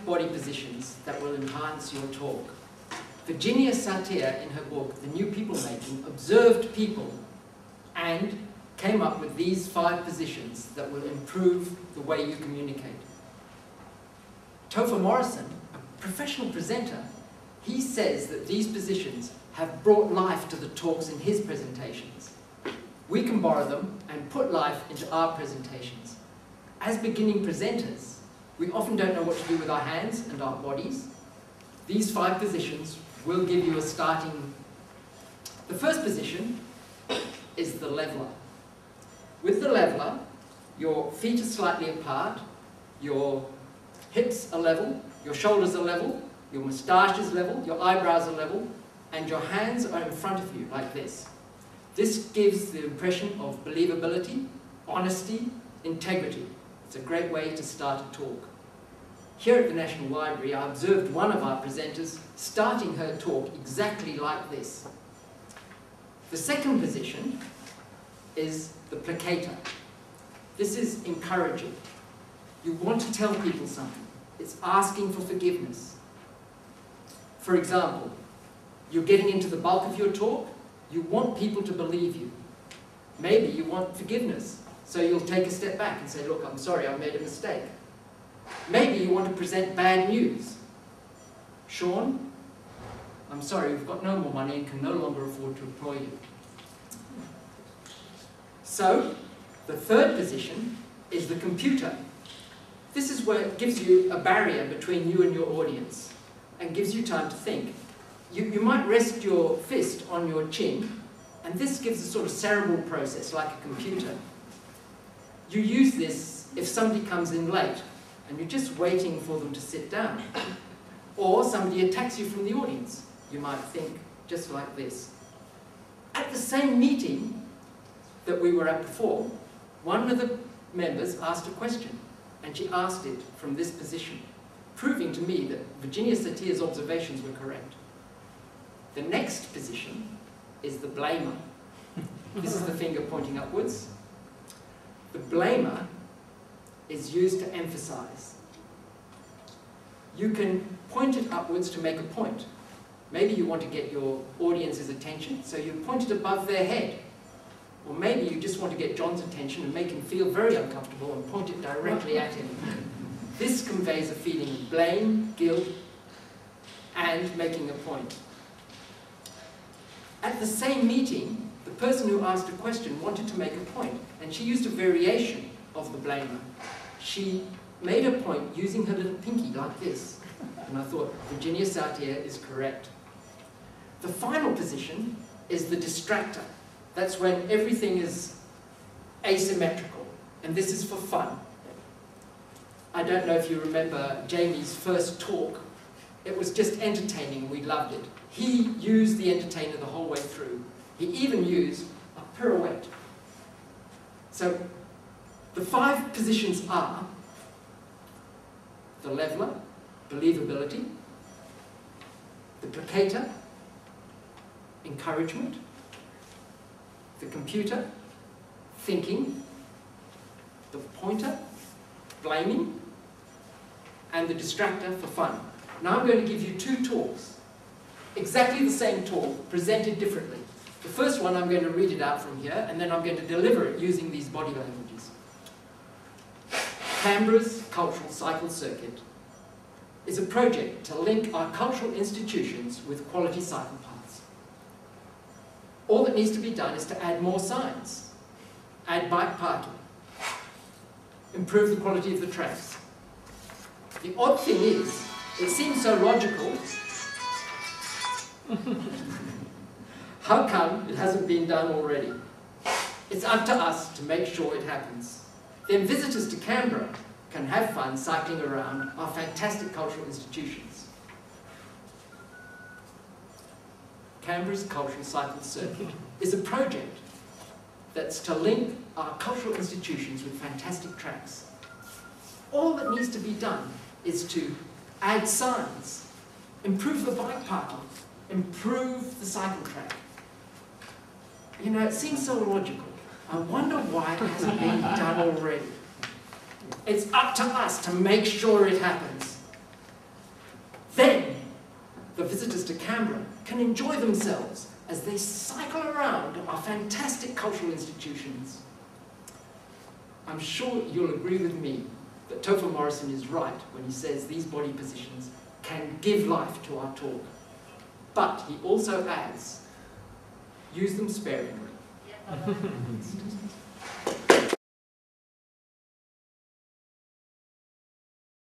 body positions that will enhance your talk. Virginia Satir, in her book, The New People Making, observed people and came up with these 5 positions that will improve the way you communicate. Tophir Morrison, a professional presenter, he says that these positions have brought life to the talks in his presentations. We can borrow them and put life into our presentations. As beginning presenters, we often don't know what to do with our hands and our bodies. These 5 positions will give you a starting. The first position is the leveler. With the leveler, your feet are slightly apart, your hips are level, your shoulders are level, your moustache is level, your eyebrows are level, and your hands are in front of you like this. This gives the impression of believability, honesty, integrity. It's a great way to start a talk. Here at the National Library, I observed one of our presenters starting her talk exactly like this. The second position is the placator. This is encouraging. You want to tell people something. It's asking for forgiveness. For example, you're getting into the bulk of your talk. You want people to believe you. Maybe you want forgiveness, so you'll take a step back and say, look, I'm sorry, I made a mistake. Maybe you want to present bad news. Sean, I'm sorry, we've got no more money and can no longer afford to employ you. So, the third position is the computer. This is where it gives you a barrier between you and your audience and gives you time to think. You might rest your fist on your chin, and this gives a sort of cerebral process like a computer. You use this if somebody comes in late and you're just waiting for them to sit down. Or somebody attacks you from the audience. You might think just like this. At the same meeting that we were at before, one of the members asked a question, and she asked it from this position, proving to me that Virginia Satir's observations were correct. The next position is the blamer. This is the finger pointing upwards. The blamer is used to emphasize. You can point it upwards to make a point. Maybe you want to get your audience's attention, so you point it above their head. Or maybe you just want to get John's attention and make him feel very uncomfortable and point it directly at him. This conveys a feeling of blame, guilt, and making a point. At the same meeting, the person who asked a question wanted to make a point, and she used a variation of the blamer. She made a point using her little pinky like this, and I thought, Virginia Satir is correct. The final position is the distractor. That's when everything is asymmetrical, and this is for fun. I don't know if you remember Jamie's first talk. It was just entertaining, we loved it. He used the entertainer the whole way through. He even used a pirouette. So, the 5 positions are the leveler, believability, the placator, encouragement, the computer, thinking, the pointer, blaming, and the distractor for fun. Now I'm going to give you 2 talks. Exactly the same talk, presented differently. The first one, I'm going to read it out from here, and then I'm going to deliver it using these body languages. Canberra's Cultural Cycle Circuit is a project to link our cultural institutions with quality cycle paths. All that needs to be done is to add more signs, add bike parking, improve the quality of the tracks. The odd thing is, it seems so logical. How come it hasn't been done already? It's up to us to make sure it happens. Then visitors to Canberra can have fun cycling around our fantastic cultural institutions. Canberra's Cultural Cycle Circuit is a project that's to link our cultural institutions with fantastic tracks. All that needs to be done is to add signs, improve the bike parking, improve the cycle track. You know, it seems so logical. I wonder why it hasn't been done already. It's up to us to make sure it happens. Canberra can enjoy themselves as they cycle around our fantastic cultural institutions. I'm sure you'll agree with me that Tophir Morrison is right when he says these body positions can give life to our talk. But he also adds, use them sparingly.